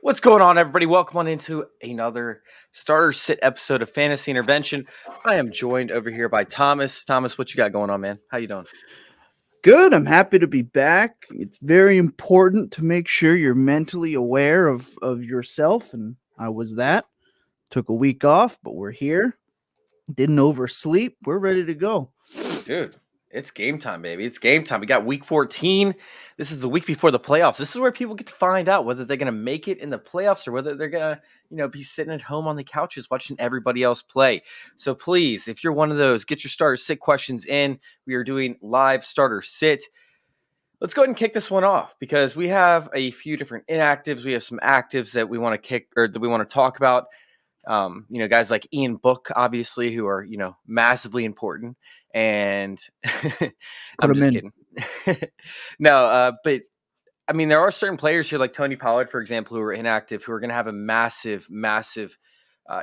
What's going on, everybody? Welcome on into another starter sit episode of Fantasy Intervention. I am joined over here by Thomas. Thomas, what you got going on, man? How you doing? Good. I'm happy to be back. It's very important to make sure you're mentally aware of yourself, and I was that. Took a week off, but we're here. Didn't oversleep. We're ready to go. Dude, it's game time, baby. It's game time. We got week 14. This is the week before the playoffs. This is where people get to find out whether they're going to make it in the playoffs or whether they're going to, be sitting at home on the couches watching everybody else play. So please, if you're one of those, get your starter sit questions in. We are doing live starter sit. Let's go ahead and kick this one off because we have a few different inactives. We have some actives that we want to kick or that we want to talk about. Guys like Ian Book, obviously, who are, massively important. And I'm just kidding. No, but I mean, there are certain players here like Tony Pollard, for example, who are inactive, who are going to have a massive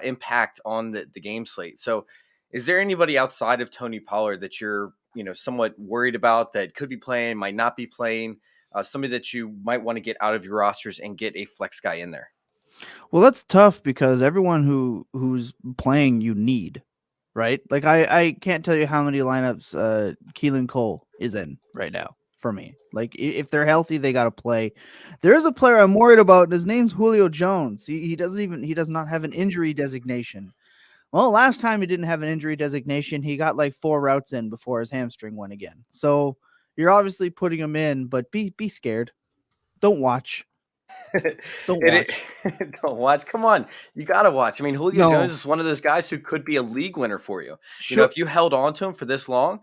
impact on the game slate. So is there anybody outside of Tony Pollard that you're, somewhat worried about that could be playing, might not be playing, somebody that you might want to get out of your rosters and get a flex guy in there? Well, that's tough because everyone who's playing you need, right? Like I can't tell you how many lineups Keelan Cole is in right now for me. Like if they're healthy, they got to play. There is a player I'm worried about, and his name's Julio Jones. He does not have an injury designation. Well, last time he didn't have an injury designation, he got like 4 routes in before his hamstring went again. So you're obviously putting him in, but be scared. Don't watch. Don't watch. Don't watch. Come on. You got to watch. I mean, Julio Jones is one of those guys who could be a league winner for you. Sure. If you held on to him for this long,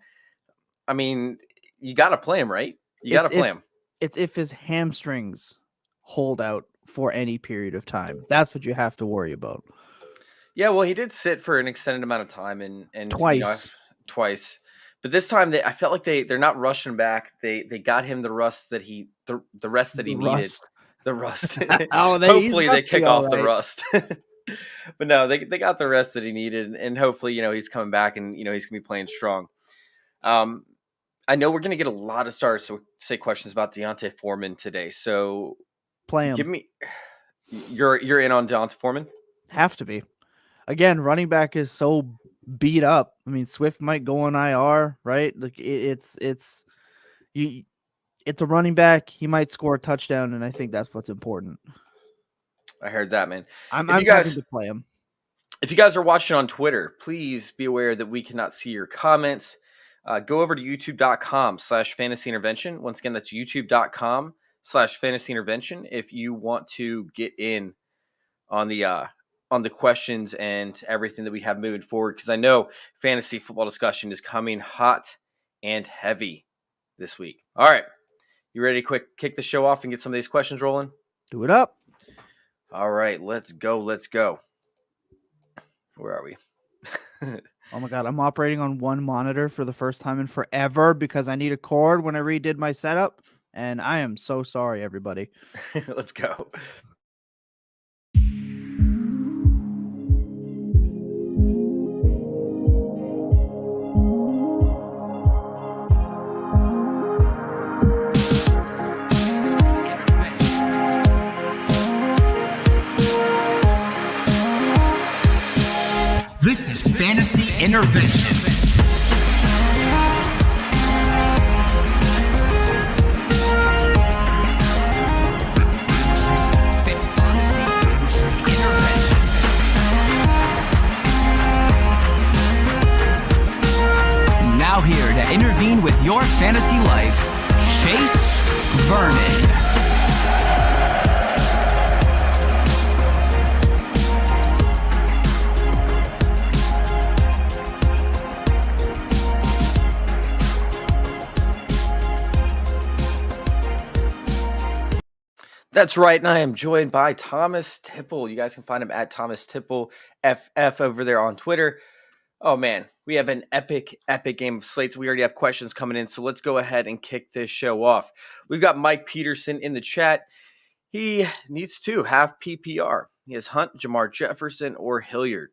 I mean, you got to play him, right? You got to play him. It's if his hamstrings hold out for any period of time. That's what you have to worry about. Yeah, well, he did sit for an extended amount of time and twice. But this time I felt like they're not rushing back. They got him the rest that he needed. The rust. Hopefully they kick off the rust. But no, they got the rest that he needed, and hopefully, he's coming back and he's gonna be playing strong. I know we're gonna get a lot of starters to say questions about D'Onta Foreman today. So play him. Give me you're in on D'Onta Foreman? Have to be. Again, running back is so beat up. I mean, Swift might go on IR, right? Like it's a running back. He might score a touchdown, and I think that's what's important. I heard that, man. I'm happy to play him. If you guys are watching on Twitter, please be aware that we cannot see your comments. Go over to youtube.com/fantasyintervention. Once again, that's youtube.com/fantasyintervention if you want to get in on the questions and everything that we have moving forward, because I know fantasy football discussion is coming hot and heavy this week. All right. You ready to kick the show off and get some of these questions rolling? Do it up. All right, let's go. Where are we? Oh my God, I'm operating on one monitor for the first time in forever because I need a cord when I redid my setup, and I am so sorry, everybody. Let's go. This is Fantasy Intervention. Now here to intervene with your fantasy life, Chase Vernon. That's right, and I am joined by Thomas Tipple. You guys can find him at Thomas Tipple FF over there on Twitter. Oh man, we have an epic game of slates. We already have questions coming in, so let's go ahead and kick this show off. We've got Mike Peterson in the chat. He needs to have PPR. He has Hunt, Jamar Jefferson, or Hilliard.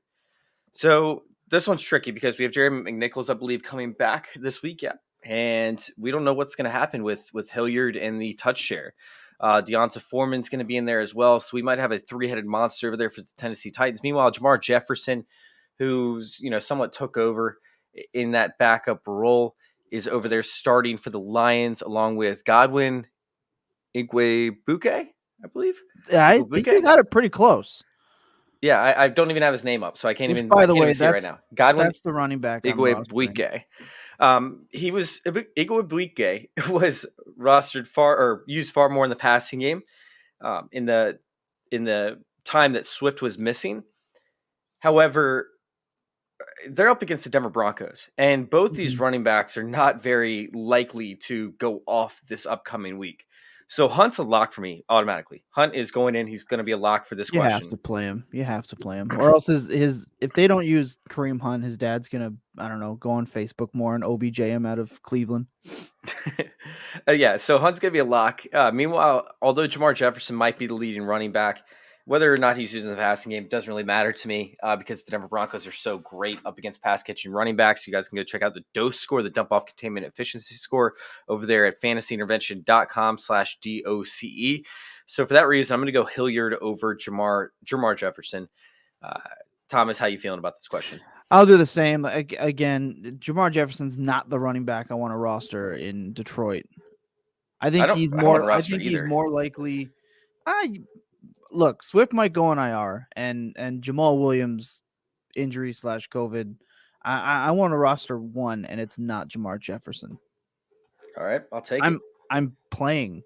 So this one's tricky because we have Jerry McNichols, I believe, coming back this week. Yeah. And we don't know what's going to happen with Hilliard and the touch share. Deonta Foreman's going to be in there as well. So we might have a three-headed monster over there for the Tennessee Titans. Meanwhile, Jamar Jefferson, who's, somewhat took over in that backup role, is over there starting for the Lions along with Godwin Igwebuike, I believe. Yeah, I think you got it pretty close. Yeah, I don't even have his name up, so I can't Which, even. by I the can't way, even see it right now. Godwin that's the running back I'm rostering. Igwebuike. Igwebuike was used far more in the passing game in the time that Swift was missing. However, they're up against the Denver Broncos, and both these running backs are not very likely to go off this upcoming week. So Hunt's a lock for me automatically. Hunt is going in. He's going to be a lock for this You question. have to play him. You have to play him, or else his if they don't use Kareem Hunt, his dad's gonna, I don't know, go on Facebook more and OBJ him out of Cleveland. Yeah, so Hunt's going to be a lock. Meanwhile, although Jamar Jefferson might be the leading running back, whether or not he's using the passing game doesn't really matter to me because the Denver Broncos are so great up against pass-catching running backs. You guys can go check out the DOSE score, the dump-off containment efficiency score, over there at fantasyintervention.com/DOCE. So for that reason, I'm going to go Hilliard over Jamar Jefferson. Thomas, how you feeling about this question? I'll do the same. Again, Jamar Jefferson's not the running back I want to roster in Detroit. I think he's more likely. Look, Swift might go on IR, and Jamal Williams injury / COVID. I want to roster one, and it's not Jamar Jefferson. All right, I'll take it. I'm playing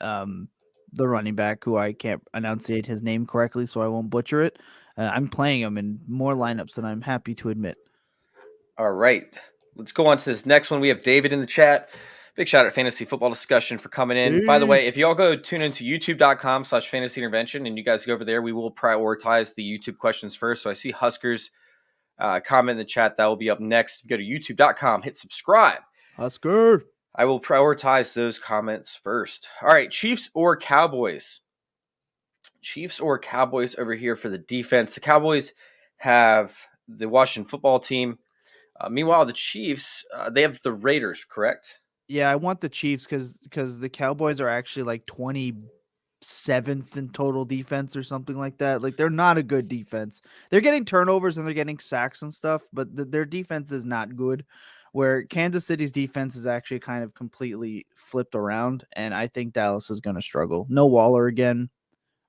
the running back who I can't enunciate his name correctly, so I won't butcher it. I'm playing him in more lineups than I'm happy to admit. All right, let's go on to this next one. We have David in the chat. Big shout out Fantasy Football Discussion for coming in. By the way, if you all go tune into youtube.com/fantasy intervention and you guys go over there, we will prioritize the YouTube questions first. So I see Huskers comment in the chat. That will be up next. Go to youtube.com, hit subscribe. Husker. I will prioritize those comments first. All right, Chiefs or Cowboys? Chiefs or Cowboys over here for the defense. The Cowboys have the Washington football team. Meanwhile, the Chiefs, they have the Raiders, correct? Yeah, I want the Chiefs because the Cowboys are actually like 27th in total defense or something like that. Like, they're not a good defense. They're getting turnovers and they're getting sacks and stuff, but their defense is not good. Where Kansas City's defense is actually kind of completely flipped around, and I think Dallas is going to struggle. No Waller again.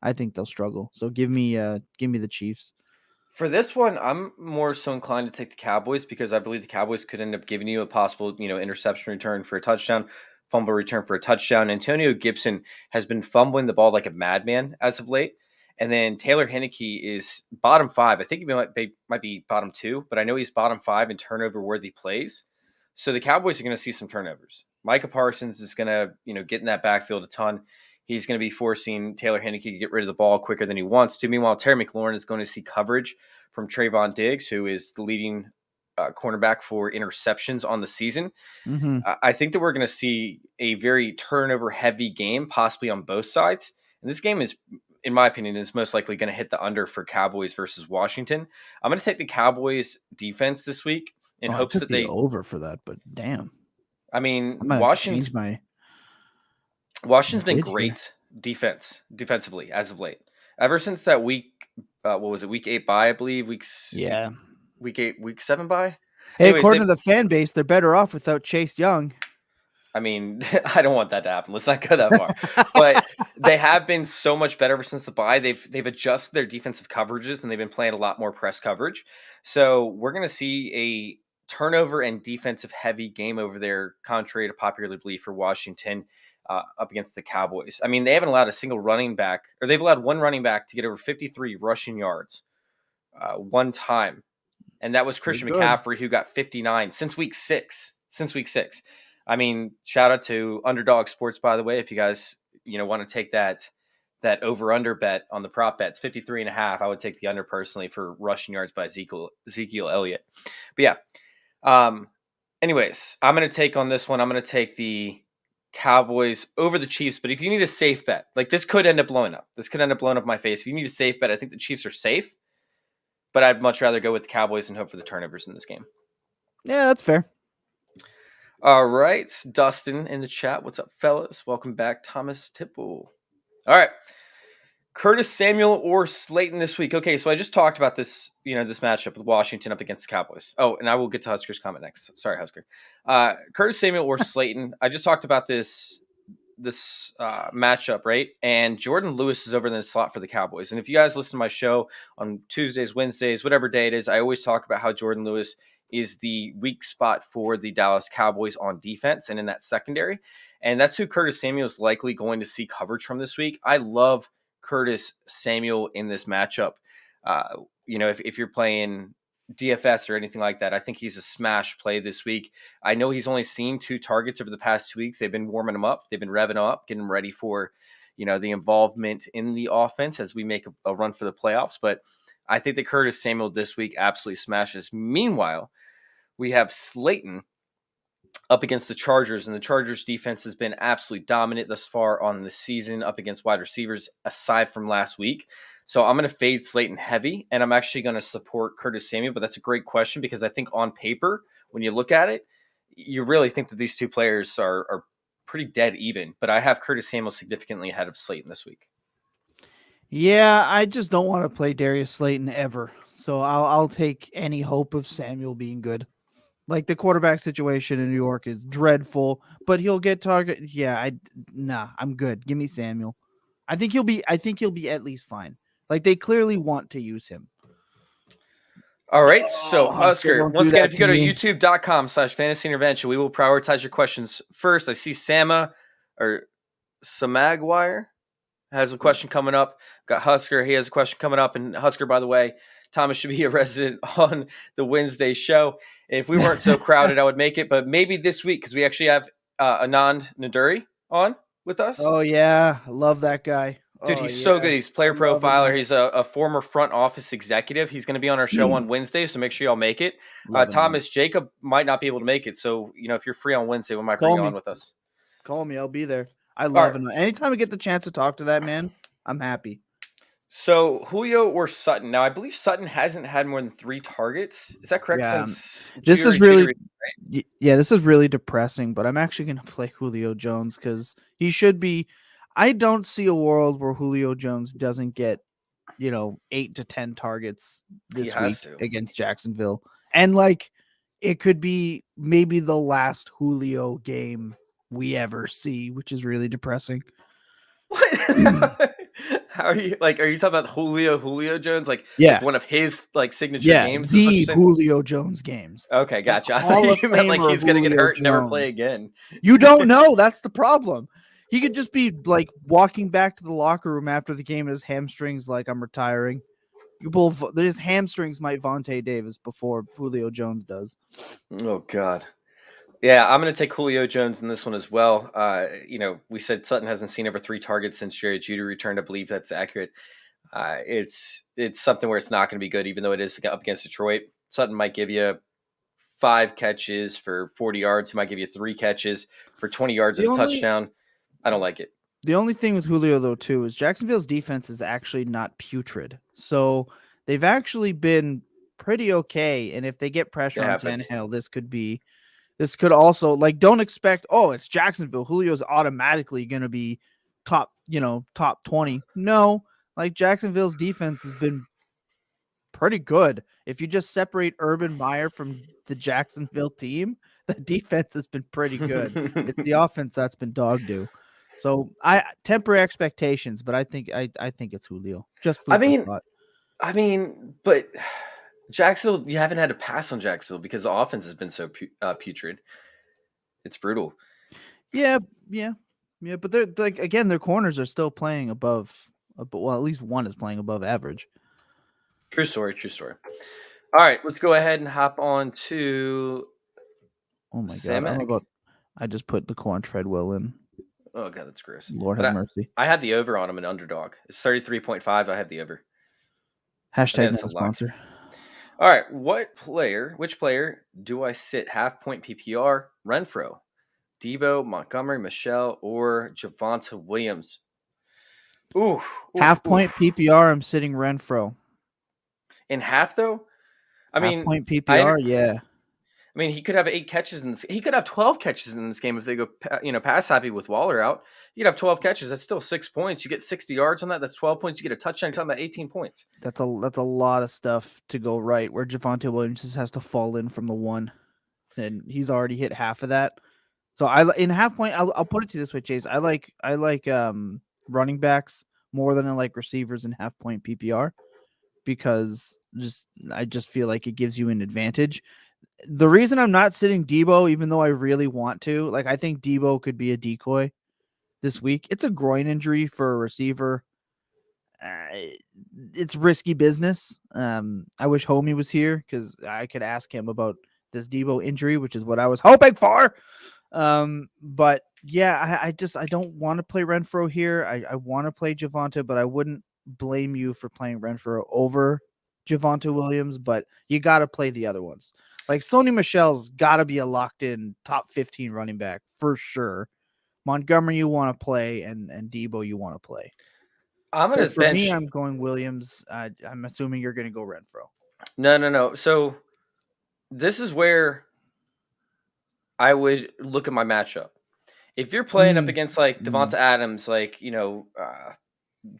I think they'll struggle. So give me the Chiefs. For this one, I'm more so inclined to take the Cowboys because I believe the Cowboys could end up giving you a possible, interception return for a touchdown, fumble return for a touchdown. Antonio Gibson has been fumbling the ball like a madman as of late. And then Taylor Heinicke is bottom 5. I think he might be bottom 2, but I know he's bottom 5 in turnover-worthy plays. So the Cowboys are going to see some turnovers. Micah Parsons is going to, get in that backfield a ton. He's going to be forcing Taylor Heinicke to get rid of the ball quicker than he wants to. Meanwhile, Terry McLaurin is going to see coverage from Trayvon Diggs, who is the leading cornerback for interceptions on the season. Mm-hmm. I think that we're going to see a very turnover-heavy game, possibly on both sides. And this game is, in my opinion, is most likely going to hit the under for Cowboys versus Washington. I'm going to take the Cowboys defense this week in hopes that they over for that. But damn, I mean, Washington's been great defensively as of late. Ever since that week, what was it? Week 8 bye, I believe. Week 7 bye. Hey, anyways, according to the fan base, they're better off without Chase Young. I mean, I don't want that to happen. Let's not go that far. But they have been so much better ever since the bye. They've adjusted their defensive coverages and they've been playing a lot more press coverage. So we're going to see a turnover and defensive heavy game over there, contrary to popular belief for Washington. Up against the Cowboys. I mean, they haven't allowed a single running back, or they've allowed one running back to get over 53 rushing yards one time. And that was Christian McCaffrey, who got 59 since week 6. I mean, shout out to Underdog Sports, by the way, if you guys, want to take that over-under bet on the prop bets, 53.5. I would take the under personally for rushing yards by Ezekiel Elliott. But yeah. Anyways, I'm going to take on this one. I'm going to take the Cowboys over the Chiefs, but if you need a safe bet, like this could end up blowing up. This could end up blowing up my face. If you need a safe bet, I think the Chiefs are safe, but I'd much rather go with the Cowboys and hope for the turnovers in this game. Yeah, that's fair. All right. Dustin in the chat. What's up, fellas? Welcome back, Thomas Tipple. All right. Curtis Samuel or Slayton this week. Okay, so I just talked about this, this matchup with Washington up against the Cowboys. Oh, and I will get to Husker's comment next. Sorry, Husker. Curtis Samuel or Slayton. I just talked about this matchup, right? And Jordan Lewis is over in the slot for the Cowboys. And if you guys listen to my show on Tuesdays, Wednesdays, whatever day it is, I always talk about how Jordan Lewis is the weak spot for the Dallas Cowboys on defense and in that secondary. And that's who Curtis Samuel is likely going to see coverage from this week. I love Curtis Samuel in this matchup. If you're playing DFS or anything like that, I think he's a smash play this week. I know he's only seen 2 targets over the past 2 weeks. They've been warming him up. They've been revving him up, getting him ready for, the involvement in the offense as we make a run for the playoffs. But I think that Curtis Samuel this week absolutely smashes. Meanwhile, we have Slayton up against the Chargers, and the Chargers defense has been absolutely dominant thus far on the season up against wide receivers, aside from last week. So I'm going to fade Slayton heavy, and I'm actually going to support Curtis Samuel, but that's a great question because I think on paper, when you look at it, you really think that these two players are pretty dead even, but I have Curtis Samuel significantly ahead of Slayton this week. Yeah, I just don't want to play Darius Slayton ever. So I'll take any hope of Samuel being good. Like the quarterback situation in New York is dreadful, but he'll get target. Yeah, I'm good. Give me Samuel. I think he'll be at least fine. Like they clearly want to use him. All right. So Husker, don't once do again, that if you go to me. youtube.com/fantasy intervention, we will prioritize your questions first. I see Samagwire has a question coming up. Got Husker. He has a question coming up. And Husker, by the way, Thomas should be a resident on the Wednesday show. If we weren't so crowded, I would make it. But maybe this week, because we actually have Anand Naduri on with us. Oh, yeah. I love that guy. Dude, he's so good. He's player profiler. He's a former front office executive. He's going to be on our show on Wednesday, so make sure y'all make it. Thomas, Jacob might not be able to make it. So, if you're free on Wednesday, we might bring you on with us. Call me. I'll be there. I love him. Anytime I get the chance to talk to that man, I'm happy. So Julio or Sutton? Now I believe Sutton hasn't had more than 3 targets. Is that correct? Yeah. Since this is really depressing. But I'm actually going to play Julio Jones because he should be. I don't see a world where Julio Jones doesn't get, 8 to 10 targets this week against Jacksonville, and it could be maybe the last Julio game we ever see, which is really depressing. What? How are you are you talking about Julio Jones? Like one of his signature games? The Julio Jones games. Okay, gotcha. I thought you meant he's gonna get hurt and never play again. You don't know. That's the problem. He could just be walking back to the locker room after the game and his hamstrings I'm retiring. His hamstrings might Vontae Davis before Julio Jones does. Oh God. Yeah, I'm going to take Julio Jones in this one as well. We said Sutton hasn't seen over 3 targets since Jerry Jeudy returned. I believe that's accurate. It's something where it's not going to be good, even though it is up against Detroit. Sutton might give you 5 catches for 40 yards. He might give you 3 catches for 20 yards and a touchdown. I don't like it. The only thing with Julio, though, too, is Jacksonville's defense is actually not putrid. So they've actually been pretty okay. And if they get pressure on Tannehill, this could also don't expect, it's Jacksonville. Julio's automatically going to be top 20. No, Jacksonville's defense has been pretty good. If you just separate Urban Meyer from the Jacksonville team, the defense has been pretty good. It's the offense that's been dog do. So I temper expectations, but I think it's Julio. Just food for thought. But Jacksonville, you haven't had to pass on Jacksonville because the offense has been so putrid. It's brutal. Yeah. But they're again, their corners are still playing above. Well, at least one is playing above average. True story. All right, let's go ahead and hop on to. Oh my God! I just put the corn Treadwell in. Oh God, that's gross. Lord have mercy. I had the over on him, an underdog. It's 33.5. I have the over. Hashtag not a sponsor. All right, which player do I sit half point PPR? Renfro, Debo, Montgomery, Michelle, or Javonte Williams? Half point PPR, I'm sitting Renfro. In half, though? Half point PPR, yeah. I mean, he could have 8 catches in this. He could have 12 catches in this game if they go, pass happy with Waller out. You could have 12 catches. That's still 6 points. You get 60 yards on that. That's 12 points. You get a touchdown. You're talking about 18 points. That's a lot of stuff to go right. Where Javonte Williams just has to fall in from the 1, and he's already hit half of that. So in half point, I'll put it to you this way, Chase. I like running backs more than I like receivers in half point PPR because I just feel like it gives you an advantage. The reason I'm not sitting Debo, even though I really want to, like I think Debo could be a decoy this week. It's a groin injury for a receiver. It's risky business. I wish Homie was here because I could ask him about this Debo injury, which is what I was hoping for. But yeah, I don't want to play Renfrow here. I want to play Javonte, but I wouldn't blame you for playing Renfrow over Javonte Williams, but you got to play the other ones. Like Sony Michel's got to be a locked in top 15 running back for sure. Montgomery you want to play and Debo you want to play. I'm going to bench. Me, I'm going Williams. I'm assuming you're going to go Renfrow. No. So this is where I would look at my matchup. If you're playing up against like Devonta Adams, like,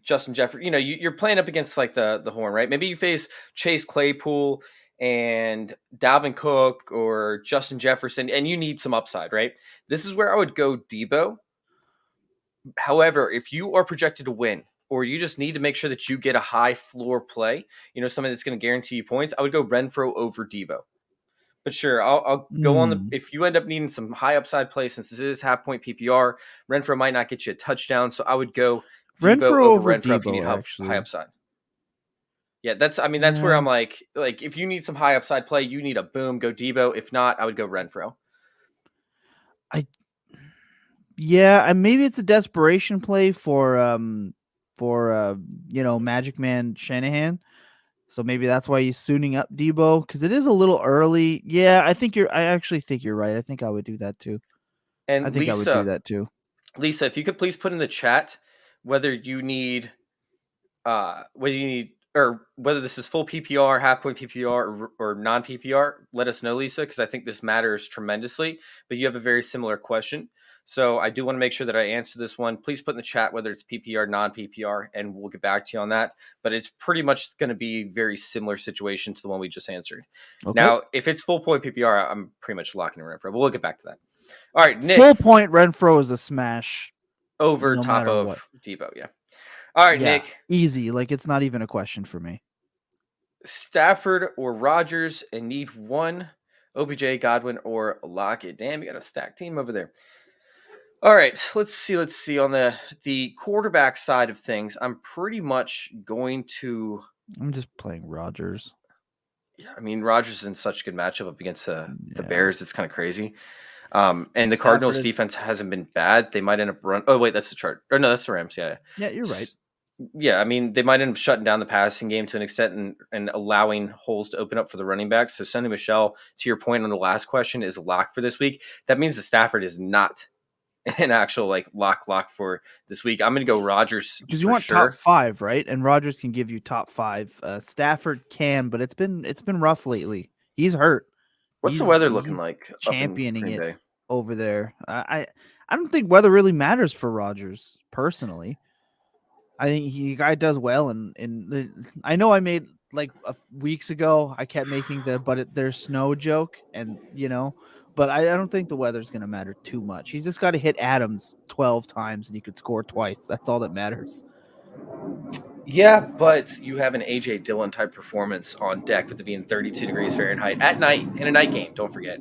Justin Jefferson, you're playing up against like the horn, right? Maybe you face Chase Claypool and Dalvin Cook or Justin Jefferson, and you need some upside, right? This is where I would go Debo. However, if you are projected to win, or you just need to make sure that you get a high floor play, something that's going to guarantee you points, I would go Renfrow over Debo. But sure, I'll go on if you end up needing some high upside play, since this is half point PPR, Renfrow might not get you a touchdown, so I would go Debo over Renfrow if you need high upside. Yeah, that's where I'm like if you need some high upside play, you need a boom, go Debo. If not, I would go Renfrow. And maybe it's a desperation play for Magic Man Shanahan. So maybe that's why he's suiting up Debo, because it is a little early. Yeah, I actually think you're right. I think I would do that too. And I think I would do that too. Lisa, if you could please put in the chat whether you need or whether this is full PPR, half point PPR, or non PPR, let us know, Lisa, because I think this matters tremendously. But you have a very similar question. So I do want to make sure that I answer this one. Please put in the chat whether it's PPR, non-PPR, and we'll get back to you on that. But it's pretty much going to be very similar situation to the one we just answered. Okay. Now, if it's full point PPR, I'm pretty much locking in Renfrow. But we'll get back to that. All right, Nick. Full point Renfrow is a smash. Over top of Debo, yeah. All right, Nick. Easy. Like, it's not even a question for me. Stafford or Rodgers, and need one. OBJ, Godwin, or Lockett. Damn, you got a stacked team over there. All right, let's see. On the quarterback side of things, I'm pretty much going to... I'm just playing Rodgers. Yeah, Rodgers is in such a good matchup up against the Bears. It's kind of crazy. And the Cardinals' defense hasn't been bad. They might end up run... Oh, wait, that's the chart. Or no, that's the Rams, yeah. Yeah, you're right. Yeah, they might end up shutting down the passing game to an extent and allowing holes to open up for the running backs. So Sonny Michel, to your point on the last question, is locked for this week. That means that Stafford is not an actual lock for this week. I'm going to go Rodgers because you want top 5, right? And Rodgers can give you top 5. Stafford can, but it's been rough lately. He's hurt. What's the weather looking like? Championing it over there. I don't think weather really matters for Rodgers personally. I think the guy does well, and I know I made weeks ago. I kept making there's snow joke, and but I don't think the weather's going to matter too much. He's just got to hit Adams 12 times, and he could score twice. That's all that matters. Yeah, but you have an A.J. Dillon type performance on deck with it being 32 degrees Fahrenheit at night in a night game. Don't forget.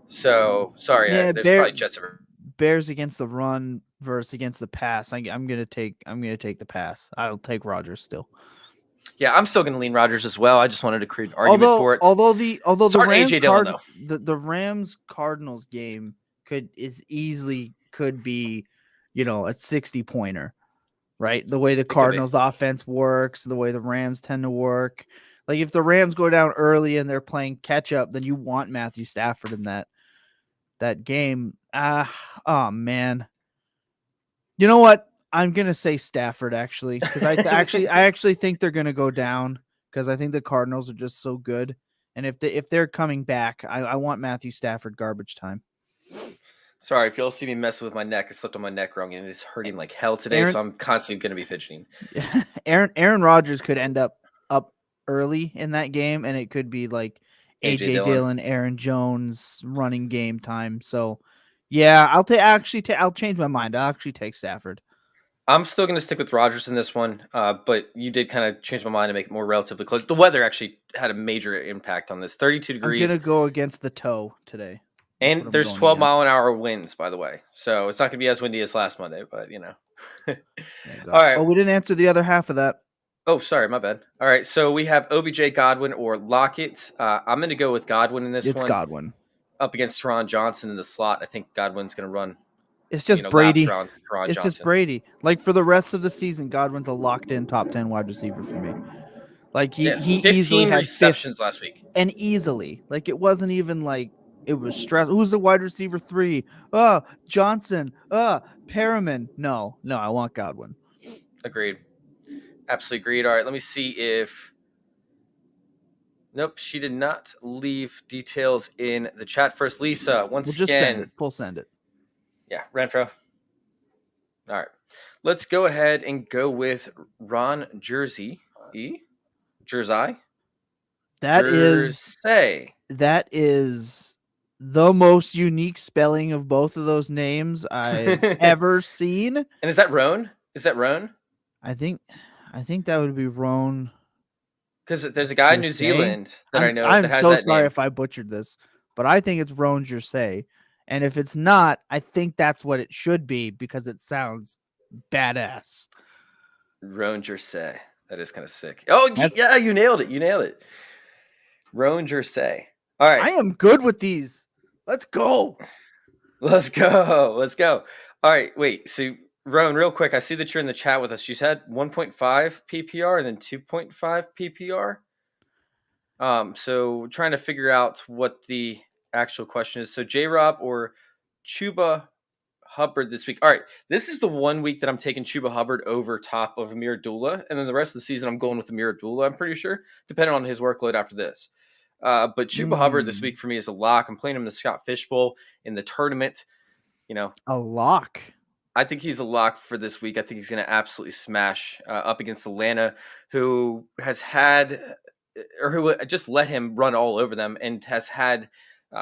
So sorry, there's probably Jets over. Bears against the run versus against the pass. I'm gonna take the pass. I'll take Rodgers still. Yeah, I'm still gonna lean Rodgers as well. I just wanted to create an argument for it. Although the Rams AJ Dillon, the Rams Cardinals game could be, a 60-pointer, right? The way the Cardinals offense works, the way the Rams tend to work. Like if the Rams go down early and they're playing catch up, then you want Matthew Stafford in that game. Oh man. You know what? I'm gonna say Stafford because I actually think they're gonna go down because I think the Cardinals are just so good, And if they're coming back, I want Matthew Stafford garbage time. Sorry, if you'll see me messing with my neck, I slipped on my neck wrong, and it's hurting like hell today, so I'm constantly going to be fidgeting. Aaron Rodgers could end up early in that game, and it could be like AJ Dillon, Aaron Jones running game time. So, yeah, I'll change my mind. I'll actually take Stafford. I'm still going to stick with Rodgers in this one, but you did kind of change my mind to make it more relatively close. The weather actually had a major impact on this. 32 degrees. I'm going to go against the toe today. And there's 12-mile-an-hour winds, by the way. So it's not going to be as windy as last Monday, but, All right. Oh, we didn't answer the other half of that. Oh, sorry, my bad. All right, so we have OBJ, Godwin, or Lockett. I'm going to go with Godwin in this one. It's Godwin. Up against Teron Johnson in the slot. I think Godwin's going to run. It's just Brady. It's just Brady. Like, for the rest of the season, Godwin's a locked-in top 10 wide receiver for me. Like, he easily had receptions last week. And easily. Like, it wasn't even like it was stress. Who's the wide receiver 3? Johnson. Perriman. No, I want Godwin. Agreed. Absolutely agreed. All right, let me see if... Nope, she did not leave details in the chat first. Lisa, once again... Just send it. We'll send it. Yeah, Renfro. All right. Let's go ahead and go with Ron Jersey. Jersey? That is the most unique spelling of both of those names I've ever seen. And is that Roan? I think that would be Roan. Because there's a guy in New Zealand that I know that has so that sorry name. If I butchered this, but I think it's Roan Jersey. And if it's not, I think that's what it should be because it sounds badass. Roan Jersey. That is kind of sick. Oh, yeah, you nailed it. Roan Jersey. All right. I am good with these. Let's go. Let's go. All right, wait. So, Roan, real quick, I see that you're in the chat with us. You said 1.5 PPR and then 2.5 PPR. So trying to figure out what the actual question is. So J-Rob or Trouba Hubbard this week. All right, this is the 1 week that I'm taking Trouba Hubbard over top of Amir Abdullah, and then the rest of the season I'm going with Amir Abdullah, I'm pretty sure, depending on his workload after this. But Trouba Hubbard this week for me is a lock. I'm playing him in the Scott Fish Bowl in the tournament. A lock. I think he's a lock for this week. I think he's going to absolutely smash up against Atlanta, who has had, or who just let him run all over them and has had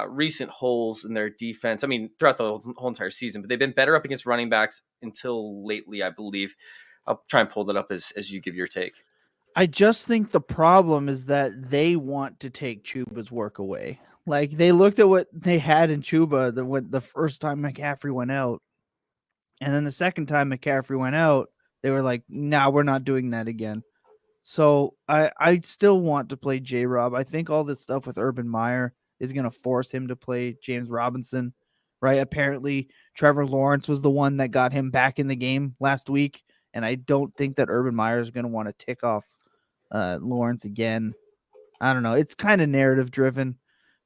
recent holes in their defense. I mean, throughout the whole entire season, but they've been better up against running backs until lately, I believe. I'll try and pull that up as you give your take. I just think the problem is that they want to take Chuba's work away. Like, they looked at what they had in Trouba the first time McCaffrey went out. And then the second time McCaffrey went out, they were like, nah, we're not doing that again. So I still want to play J-Rob. I think all this stuff with Urban Meyer is going to force him to play James Robinson, right? Apparently, Trevor Lawrence was the one that got him back in the game last week. And I don't think that Urban Meyer is going to want to tick off Lawrence again. I don't know. It's kind of narrative driven,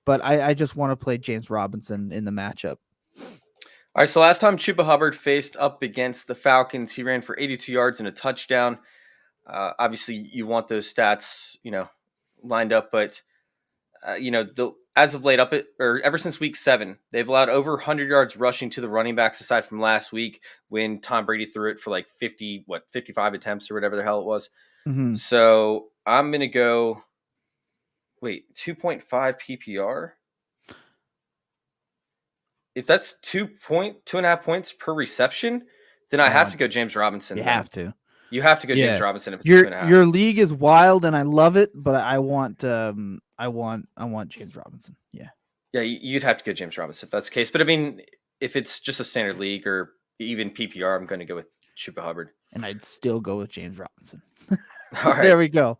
but I just want to play James Robinson in the matchup. All right, so last time Trouba Hubbard faced up against the Falcons, he ran for 82 yards and a touchdown. Obviously, you want those stats, lined up, but as of late, ever since week 7, they've allowed over 100 yards rushing to the running backs, aside from last week when Tom Brady threw it for like 55 attempts or whatever the hell it was. Mm-hmm. So I'm gonna go. 2.5 PPR. If that's 2.5 points per reception, then I have to go James Robinson. You have to go James Robinson if it's 2.5. Your league is wild and I love it, but I want James Robinson. Yeah. Yeah, you'd have to go James Robinson if that's the case. But I mean, if it's just a standard league or even PPR, I'm going to go with Trouba Hubbard. And I'd still go with James Robinson. All right. There we go.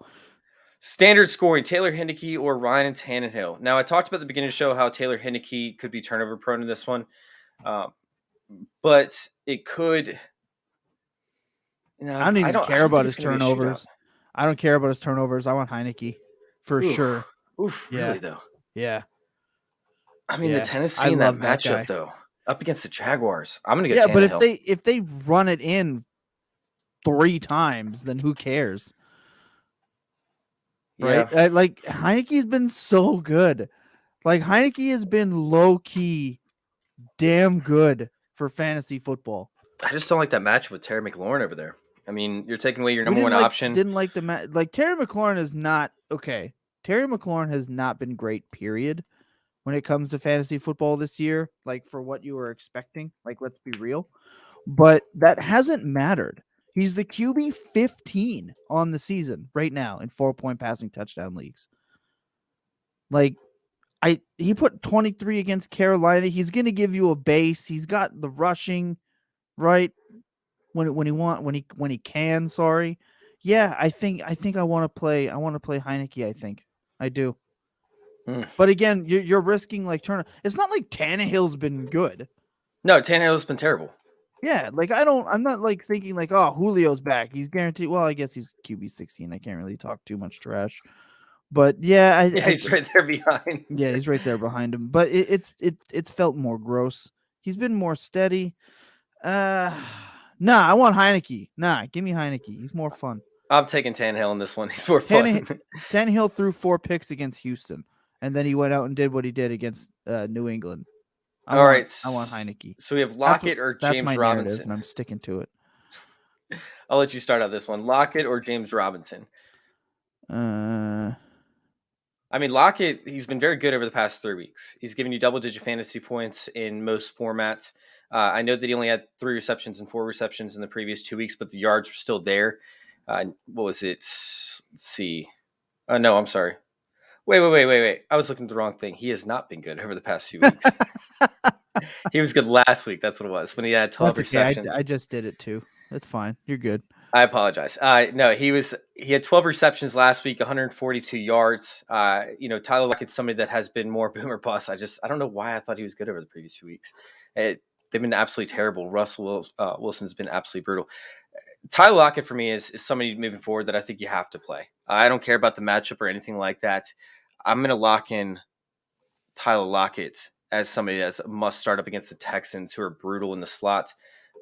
Standard scoring, Taylor Heineke or Ryan Tannehill. Now, I talked about at the beginning of the show how Taylor Heineke could be turnover prone in this one. But it could... I don't even care about his turnovers. I don't care about his turnovers. I want Heineke for sure. Oof, yeah. Really, though? Yeah. I mean, the Tennessee in that matchup, though, up against the Jaguars, I'm going to go Tannehill. Yeah, but if they run it in 3 times, then who cares? right? Yeah. Like Heineke's been so good. Like Heineke has been low key, damn good for fantasy football. I just don't like that match with Terry McLaurin over there. I mean, you're taking away your We number one option. Didn't like the like Terry McLaurin is not okay. Terry McLaurin has not been great. Period. When it comes to fantasy football this year, like for what you were expecting, like let's be real, but that hasn't mattered. He's the QB 15 on the season right now in 4-point passing touchdown leagues. Like he put 23 against Carolina. He's going to give you a base. He's got the rushing, right? When he can, sorry. Yeah, I think I want to play Heineke, I think. I do. But again, you're risking like Turner. It's not like Tannehill's been good. No, Tannehill's been terrible. Yeah, like I'm not like thinking like, oh, Julio's back. He's guaranteed. Well, I guess he's QB 16. I can't really talk too much trash. But yeah, he's right there behind. Yeah, he's right there behind him. But it's felt more gross. He's been more steady. Nah, I want Heineke. Nah, give me Heineke. He's more fun. I'm taking Tannehill in this one. He's more fun. Tannehill threw 4 picks against Houston, and then he went out and did what he did against New England. I want Heineke. So we have Lockett or James my Robinson, and I'm sticking to it. I'll let you start out this one. Lockett or James Robinson? I mean, Lockett, he's been very good over the past 3 weeks. He's given you double-digit fantasy points in most formats. I know that he only had 3 receptions and 4 receptions in the previous 2 weeks, but the yards were still there. What was it? Let's see. No, I'm sorry. Wait. I was looking at the wrong thing. He has not been good over the past few weeks. He was good last week. That's what it was, when he had 12 receptions. I just did it too. That's fine. You're good. I apologize. No, he had 12 receptions last week, 142 yards. Tyler Lockett's somebody that has been more boom or bust. I don't know why I thought he was good over the previous few weeks. They've been absolutely terrible. Russell Wilson's been absolutely brutal. Tyler Lockett for me is somebody moving forward that I think you have to play. I don't care about the matchup or anything like that. I'm going to lock in Tyler Lockett as somebody that's a must start up against the Texans, who are brutal in the slot.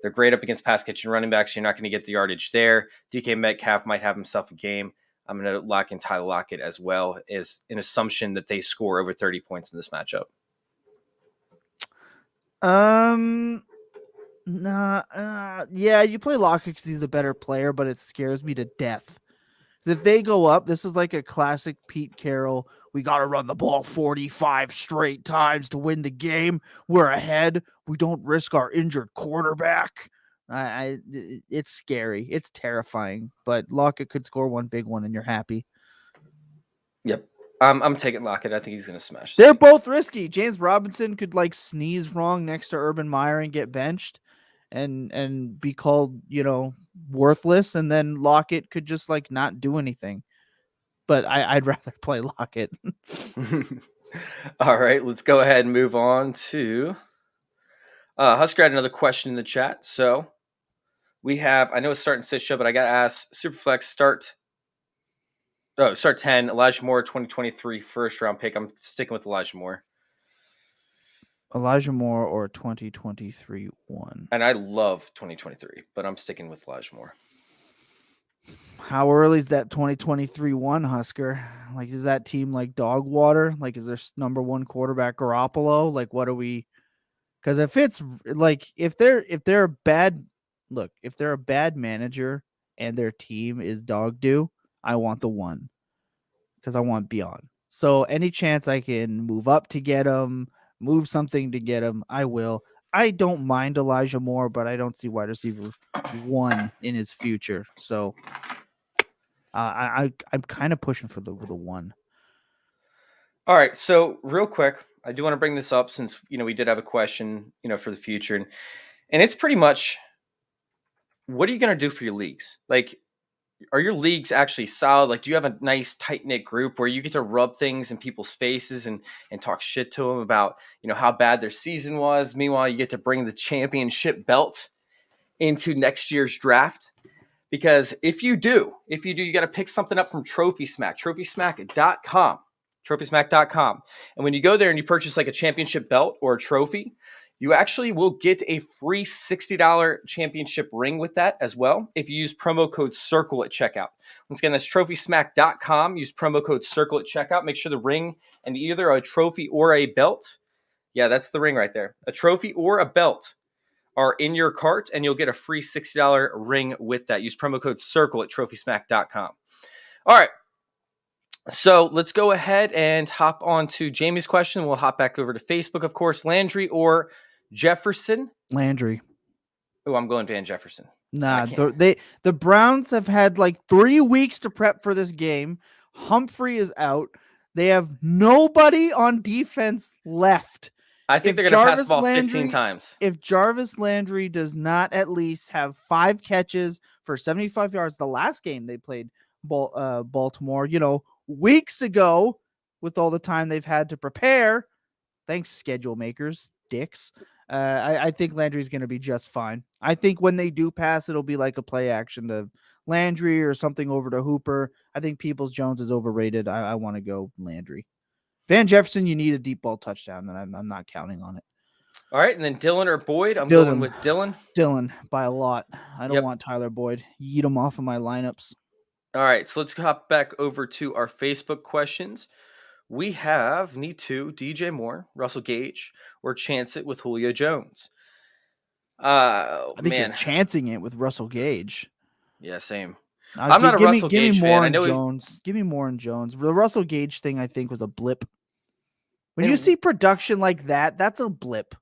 They're great up against pass catching running backs. You're not going to get the yardage there. DK Metcalf might have himself a game. I'm going to lock in Tyler Lockett as well, as an assumption that they score over 30 points in this matchup. Yeah, you play Lockett because he's the better player, but it scares me to death. If they go up, this is like a classic Pete Carroll. We got to run the ball 45 straight times to win the game. We're ahead. We don't risk our injured quarterback. It's scary. It's terrifying. But Lockett could score one big one, and you're happy. Yep. I'm taking Lockett. I think he's going to smash. They're both risky. James Robinson could like sneeze wrong next to Urban Meyer and get benched and be called, worthless. And then Lockett could just like not do anything. But I'd rather play Lockett. All right, let's go ahead and move on to Husker had another question in the chat. So we have, I know it's starting sit show, but I got to ask, Superflex start 10, Elijah Moore, 2023 first round pick. I'm sticking with Elijah Moore. Elijah Moore or 2023 1. And I love 2023, but I'm sticking with Elijah Moore. How early is that 2023 1, Husker? Like, is that team like dog water? Like, is their number one quarterback Garoppolo? Like, what are we? Because if it's like, if they're a bad manager and their team is dog do, I want the 1 because I want beyond. So any chance I can move up to get him, move something to get him, I will. I don't mind Elijah Moore, but I don't see wide receiver 1 in his future. So I'm kind of pushing for the 1. All right. So real quick, I do want to bring this up since, we did have a question, for the future. And it's pretty much, what are you going to do for your leagues? Like, are your leagues actually solid? Like, do you have a nice tight-knit group where you get to rub things in people's faces and talk shit to them about, how bad their season was? Meanwhile, you get to bring the championship belt into next year's draft. Because if you do, you got to pick something up from Trophy Smack, trophysmack.com. And when you go there and you purchase like a championship belt or a trophy, You actually will get a free $60 championship ring with that as well if you use promo code CIRCLE at checkout. Once again, that's trophysmack.com. Use promo code CIRCLE at checkout. Make sure the ring and either a trophy or a belt, yeah, that's the ring right there, a trophy or a belt are in your cart, and you'll get a free $60 ring with that. Use promo code CIRCLE at trophysmack.com. All right. So let's go ahead and hop on to Jamie's question. We'll hop back over to Facebook, of course. Landry or Jefferson? Landry. Oh, I'm going Van Jefferson. Nah, the Browns have had like 3 weeks to prep for this game. Humphrey is out. They have nobody on defense left. I think they're going to pass the ball 15 times. If Jarvis Landry does not at least have 5 catches for 75 yards, the last game they played Baltimore, weeks ago, with all the time they've had to prepare, thanks schedule makers, dicks. I think Landry's going to be just fine. I think when they do pass, it'll be like a play action to Landry or something over to Hooper. I think Peoples-Jones is overrated. I want to go Landry. Van Jefferson, you need a deep ball touchdown, and I'm not counting on it. All right, and then Dylan or Boyd? I'm going with Dylan. Dylan by a lot. I don't want Tyler Boyd. Yeet him off of my lineups. All right, so let's hop back over to our Facebook questions. We have need to DJ Moore, Russell Gage, or chance it with Julio Jones. I think you're chancing it with Russell Gage. Yeah, same. I'm not a Russell Gage fan. I know Jones. Give me Moore and Jones. The Russell Gage thing, I think, was a blip. When you see production like that, that's a blip.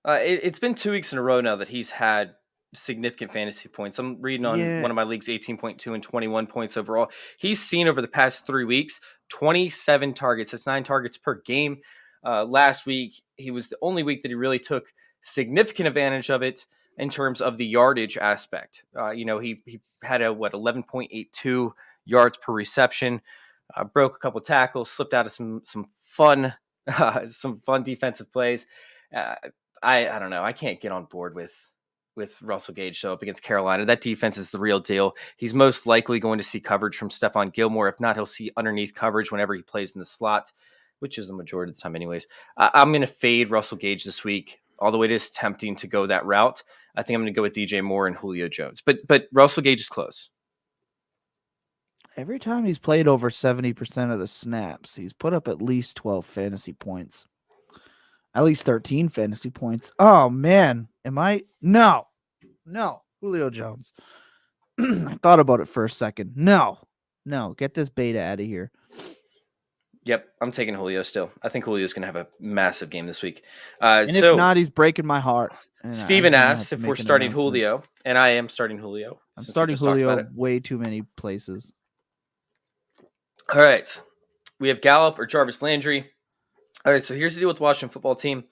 It's been 2 weeks in a row now that he's had significant fantasy points. I'm reading on one of my leagues 18.2 and 21 points overall. He's seen over the past 3 weeks 27 targets. That's 9 targets per game. Last week, he was the only week that he really took significant advantage of it in terms of the yardage aspect. He had a 11.82 yards per reception, broke a couple tackles, slipped out of some fun defensive plays. I don't know. I can't get on board with Russell Gage show up against Carolina. That defense is the real deal. He's most likely going to see coverage from Stephon Gilmore. If not, he'll see underneath coverage whenever he plays in the slot, which is the majority of the time anyways. I'm going to fade Russell Gage this week, although it is tempting to go that route. I think I'm going to go with DJ Moore and Julio Jones. But Russell Gage is close. Every time he's played over 70% of the snaps, he's put up at least 12 fantasy points. At least 13 fantasy points. Oh, man. Am I? No. Julio Jones. I thought about it for a second. No. Get this beta out of here. Yep, I'm taking Julio still. I think Julio's going to have a massive game this week. And if not, he's breaking my heart. Steven asks if we're starting Julio, and I am starting Julio. I'm starting Julio way too many places. All right. We have Gallup or Jarvis Landry. All right, so here's the deal with the Washington football team.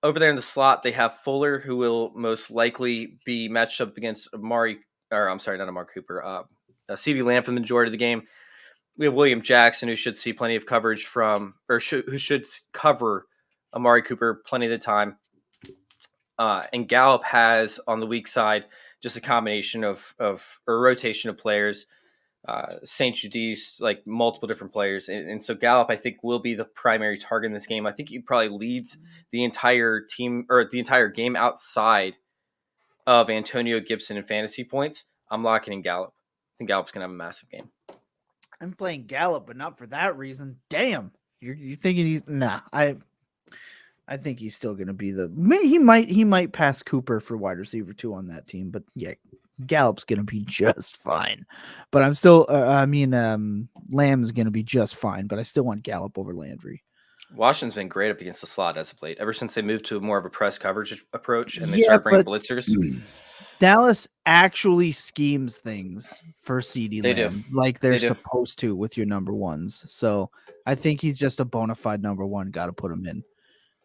Over there in the slot, they have Fuller, who will most likely be matched up against Amari Cooper, CeeDee Lamb for the majority of the game. We have William Jackson, who should see plenty of coverage who should cover Amari Cooper plenty of the time. And Gallup has, on the weak side, just a combination or a rotation of players. St. Judice, like multiple different players. And so Gallup, I think, will be the primary target in this game. I think he probably leads the entire team or the entire game outside of Antonio Gibson in fantasy points. I'm locking in Gallup. I think Gallup's going to have a massive game. I'm playing Gallup, but not for that reason. Damn. You're thinking he's... Nah, I think he's still going to be he might pass Cooper for wide receiver 2 on that team, but yeah, Gallup's going to be just fine. But I'm still, Lamb's going to be just fine, but I still want Gallup over Landry. Washington's been great up against the slot as of late, ever since they moved to more of a press coverage approach and they started bringing blitzers. Dallas actually schemes things for CeeDee Lamb like they're supposed to with your number ones. So I think he's just a bona fide number one. Got to put him in.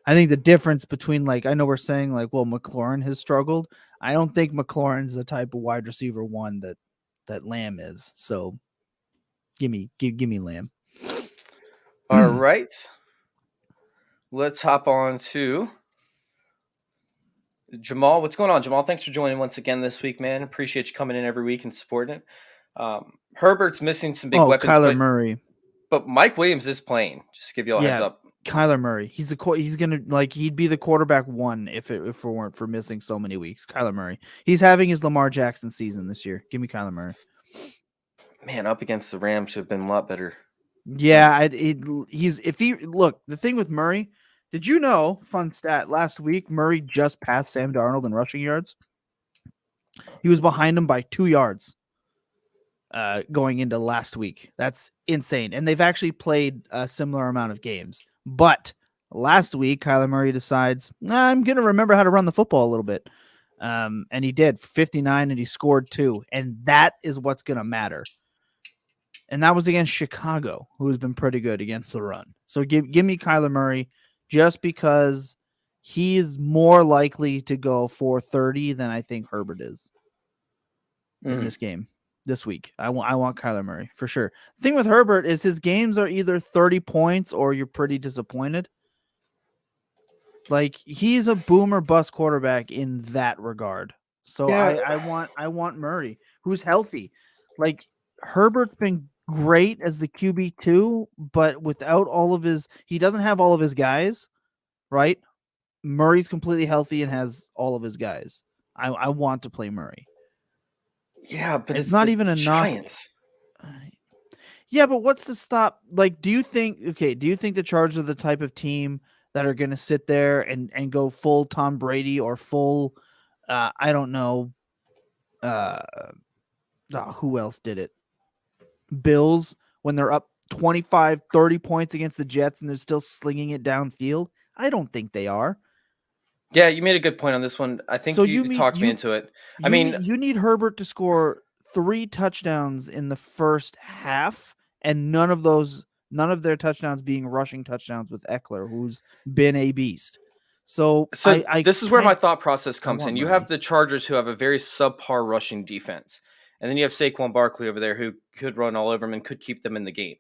I think the difference between, I know we're saying McLaurin has struggled. I don't think McLaurin's the type of wide receiver 1 that Lamb is. So give me Lamb. All right. Let's hop on to Jamal. What's going on, Jamal? Thanks for joining once again this week, man. Appreciate you coming in every week and supporting it. Herbert's missing some big weapons. Kyler Murray. But Mike Williams is playing. Just to give you all a heads up. Kyler Murray. He's gonna he'd be the quarterback one if it weren't for missing so many weeks. Kyler Murray. He's having his Lamar Jackson season this year. Give me Kyler Murray. Man, up against the Rams should have been a lot better. Yeah, the thing with Murray. Did you know? Fun stat. Last week, Murray just passed Sam Darnold in rushing yards. He was behind him by 2 yards. Going into last week. That's insane. And they've actually played a similar amount of games. But last week, Kyler Murray decides, I'm going to remember how to run the football a little bit. And he did 59 and he scored 2. And that is what's going to matter. And that was against Chicago, who has been pretty good against the run. So give me Kyler Murray just because he is more likely to go for 30 than I think Herbert is in this game. This week, I want Kyler Murray for sure. The thing with Herbert is his games are either 30 points or you're pretty disappointed. Like he's a boom or bust quarterback in that regard. So yeah. I want Murray, who's healthy. Like Herbert's been great as the QB2, but without he doesn't have all of his guys, right? Murray's completely healthy and has all of his guys. I want to play Murray. Yeah, but it's not even a Giants. Yeah, but what's the stop? Like, do you think the Chargers are the type of team that are going to sit there and go full Tom Brady or full, I don't know, who else did it? Bills, when they're up 25, 30 points against the Jets and they're still slinging it downfield? I don't think they are. Yeah, you made a good point on this one. I think so you talked me into it. You need Herbert to score 3 touchdowns in the first half, and none of their touchdowns being rushing touchdowns with Eckler, who's been a beast. So this is where my thought process comes in. You have the Chargers who have a very subpar rushing defense, and then you have Saquon Barkley over there who could run all over them and could keep them in the game.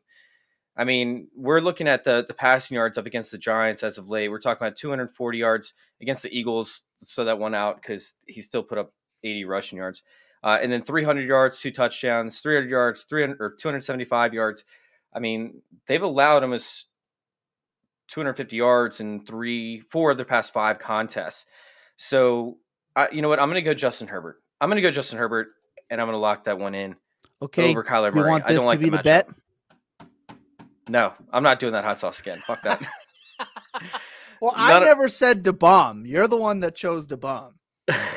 I mean, we're looking at the passing yards up against the Giants as of late. We're talking about 240 yards against the Eagles, so that one out because he still put up 80 rushing yards. And then 300 yards, 2 touchdowns, 300 yards, 275 yards. I mean, they've allowed him as 250 yards in 4 of their past 5 contests. So, you know what? I'm going to go Justin Herbert. And I'm going to lock that one in over Kyler Murray. You want this to be the bet? No, I'm not doing that hot sauce again. Fuck that. Well, I never said to bomb. You're the one that chose to bomb.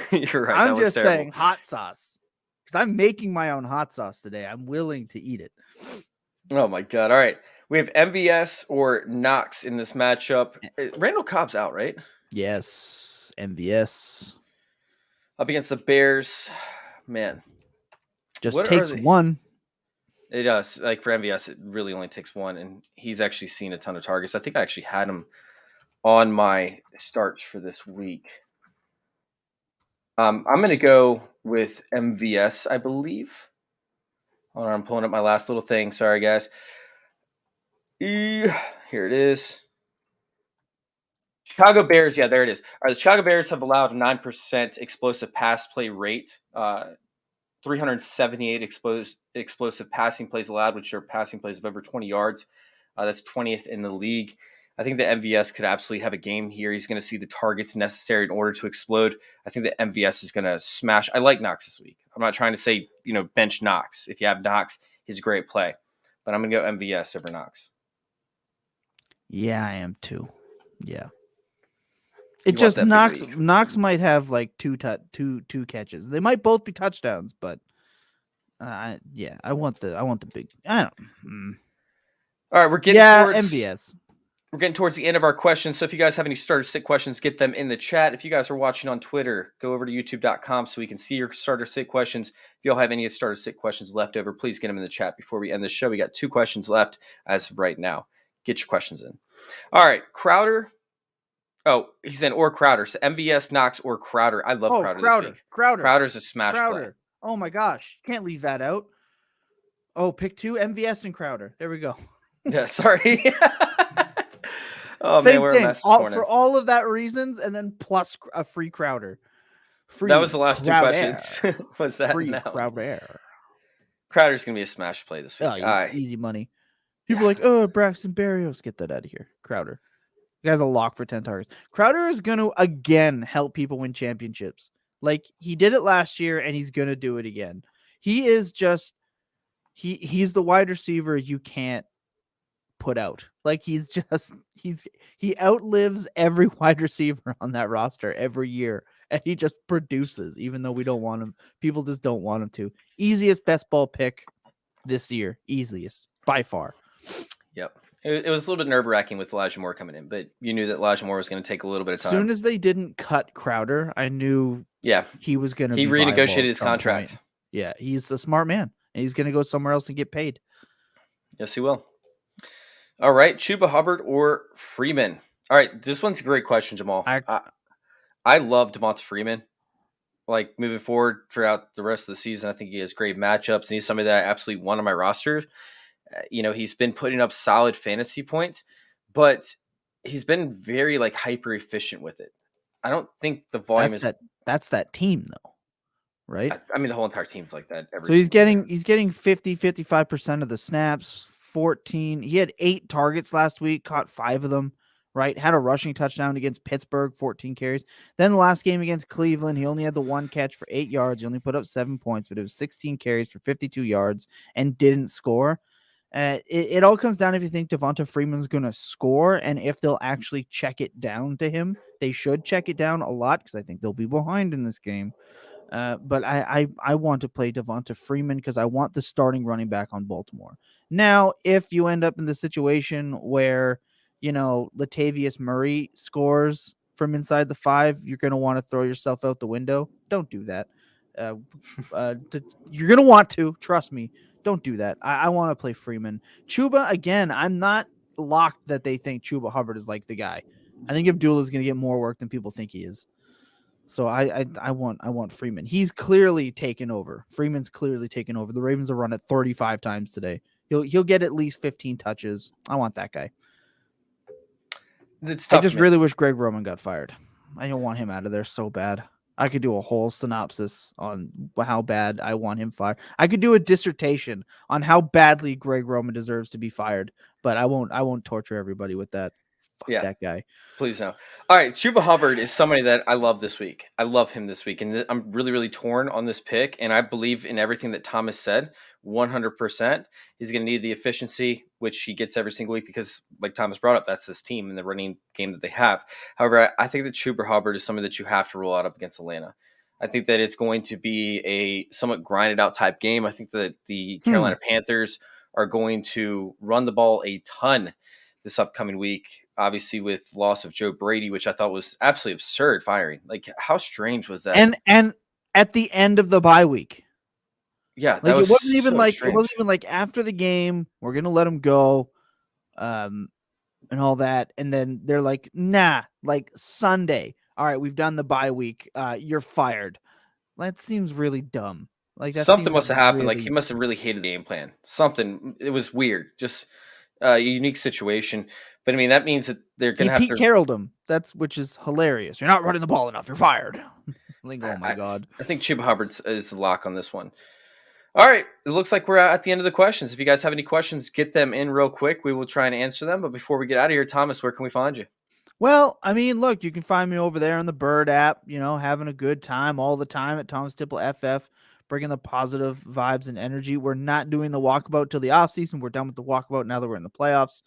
You're right. I'm just saying hot sauce because I'm making my own hot sauce today. I'm willing to eat it. Oh my God. All right. We have MVS or Knox in this matchup. Randall Cobb's out, right? Yes. MVS. Up against the Bears. Man. Just takes one. It does. Like for MVS, it really only takes one, and he's actually seen a ton of targets. I think I actually had him on my starts for this week. I'm going to go with MVS, I believe. Hold on, I'm pulling up my last little thing. Sorry, guys. Here it is. Chicago Bears. Yeah, there it is. All right, the Chicago Bears have allowed a 9% explosive pass play rate. 378 explosive passing plays allowed, which are passing plays of over 20 yards. That's 20th in the league. I think that MVS could absolutely have a game here. He's going to see the targets necessary in order to explode. I think that MVS is going to smash. I like Knox this week. I'm not trying to say, bench Knox. If you have Knox, he's a great play. But I'm going to go MVS over Knox. Yeah, I am too. Yeah. It just Knox might have like two catches. They might both be touchdowns, but I want the big. I don't. All right, we're getting towards MVS. We're getting towards the end of our questions. So if you guys have any starter sit questions, get them in the chat. If you guys are watching on Twitter, go over to youtube.com so we can see your starter sit questions. If you all have any starter sit questions left over, please get them in the chat before we end the show. We got 2 questions left as of right now. Get your questions in. All right, Crowder. Oh, he's in or Crowder. So MVS, Knox, or Crowder. I love Crowder this week. Crowder's a smash play. Oh my gosh. Can't leave that out. Oh, pick 2, MVS and Crowder. There we go. Yeah, sorry. Oh, same man, thing. For all of that reasons, and then plus a free Crowder. That was the last 2 questions. Was that free now? Crowder? Crowder's going to be a smash play this week. Oh, easy money. People are like, oh, Braxton Berrios. Get that out of here. Crowder. The guy's a lock for 10 targets. Crowder is going to, again, help people win championships. Like, he did it last year, and he's going to do it again. He is just, he's the wide receiver you can't put out. Like, he outlives every wide receiver on that roster every year, and he just produces, even though we don't want him. People just don't want him to. Easiest best ball pick this year. Easiest, by far. Yep. It was a little bit nerve-wracking with Elijah Moore coming in, but you knew that Elijah Moore was going to take a little bit of time. As soon as they didn't cut Crowder, I knew he was going to be renegotiated his contract. Point. Yeah, he's a smart man, and he's going to go somewhere else and get paid. Yes, he will. All right, Trouba Hubbard or Freeman? All right, this one's a great question, Jamal. I love Devonta Freeman. Like, moving forward throughout the rest of the season, I think he has great matchups, and he's somebody that I absolutely want on my roster. He's been putting up solid fantasy points, but he's been very hyper efficient with it. I don't think the volume that's that team though, right? I mean, the whole entire team's like that. So he's getting 50-55% of the snaps. 14. He had 8 targets last week, caught 5 of them. Right, had a rushing touchdown against Pittsburgh, 14 carries. Then the last game against Cleveland, he only had the 1 catch for 8 yards. He only put up 7 points, but it was 16 carries for 52 yards and didn't score. It all comes down if you think Devonta Freeman's going to score and if they'll actually check it down to him. They should check it down a lot because I think they'll be behind in this game. But I want to play Devonta Freeman because I want the starting running back on Baltimore. Now, if you end up in the situation where Latavius Murray scores from inside the 5, you're going to want to throw yourself out the window. Don't do that. You're going to want to, trust me. Don't do that. I want to play Freeman. Trouba, again, I'm not locked that they think Trouba Hubbard is like the guy. I think Abdullah is going to get more work than people think he is. So I want Freeman. He's clearly taken over. Freeman's clearly taken over. The Ravens will run it 35 times today. He'll get at least 15 touches. I want that guy. It's tough, I just really wish Greg Roman got fired. I don't want him out of there so bad. I could do a whole synopsis on how bad I want him fired. I could do a dissertation on how badly Greg Roman deserves to be fired, but I won't torture everybody with that. Fuck that guy. Please no. All right, Trouba Hubbard is somebody that I love this week. I love him this week, and I'm really, really torn on this pick, and I believe in everything that Thomas said 100%. He's going to need the efficiency, which he gets every single week because, like Thomas brought up, that's his team and the running game that they have. However, I think that Trouba Hubbard is somebody that you have to roll out up against Atlanta. I think that it's going to be a somewhat grinded out type game. I think that the Carolina Panthers are going to run the ball a ton this upcoming week, obviously with loss of Joe Brady, which I thought was absolutely absurd firing. Like, how strange was that? And at the end of the bye week. Yeah, like it wasn't even like after the game, we're gonna let him go, and all that, and then they're like, nah, like Sunday. All right, we've done the bye week. You're fired. That seems really dumb. Like that something must have happened. Really... Like he must have really hated the game plan. Something. It was weird. Just a unique situation. But I mean, that means that they're going to have Pete Carrolled him. Which is hilarious. You're not running the ball enough. You're fired. Like, oh my God. I think Trouba Hubbard is the lock on this one. All right. It looks like we're at the end of the questions. If you guys have any questions, get them in real quick. We will try and answer them. But before we get out of here, Thomas, where can we find you? Well, I mean, look, you can find me over there on the Bird app, having a good time all the time at Thomas Tipple FF, bringing the positive vibes and energy. We're not doing the walkabout till the offseason. We're done with the walkabout now that we're in the playoffs.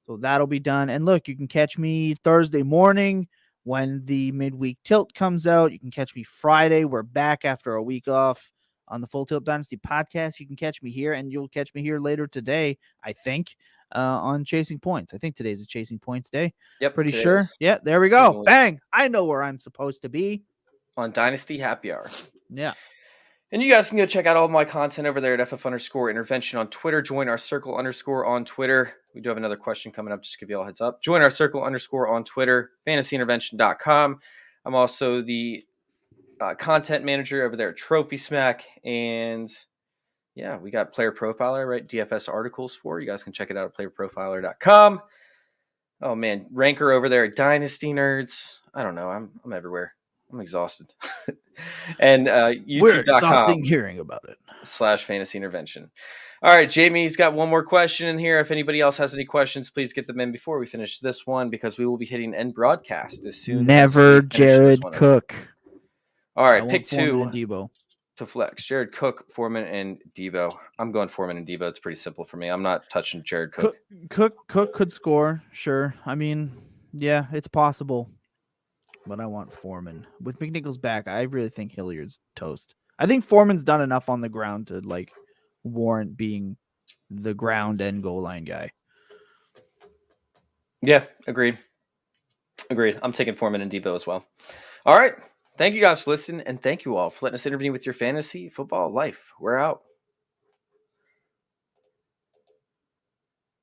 So that'll be done. And look, you can catch me Thursday morning when the midweek tilt comes out. You can catch me Friday. We're back after a week off on the Full Tilt Dynasty podcast. You can catch me here, and you'll catch me here later today, I think, on Chasing Points. I think today's a Chasing Points day. Yep. Pretty sure. Yeah, there we go. Bang. I know where I'm supposed to be. On Dynasty Happy Hour. Yeah. And you guys can go check out all my content over there at FF_intervention on Twitter. Join our circle _ on Twitter. We do have another question coming up. Just give you all a heads up. Join our circle _ on Twitter, fantasyintervention.com. I'm also the content manager over there at Trophy Smack. And yeah, we got Player Profiler, right? DFS articles for you guys can check it out at playerprofiler.com. Oh man, Ranker over there at Dynasty Nerds. I don't know. I'm everywhere. I'm exhausted. And We're exhausting youtube.com hearing about it. /fantasy intervention. All right, Jamie's got one more question in here. If anybody else has any questions, please get them in before we finish this one, because we will be hitting end broadcast as soon Never as we finish this Jared one. Cook. All I right, want pick Foreman 2 and Debo. to flex. Jared Cook, Foreman, and Debo. I'm going Foreman and Debo. It's pretty simple for me. I'm not touching Jared Cook. Cook could score, sure. I mean, yeah, it's possible. But I want Foreman. With McNichols back, I really think Hilliard's toast. I think Foreman's done enough on the ground to like warrant being the ground and goal line guy. Yeah, agreed. I'm taking Foreman and Debo as well. All right. Thank you guys for listening, and thank you all for letting us intervene with your fantasy football life. We're out.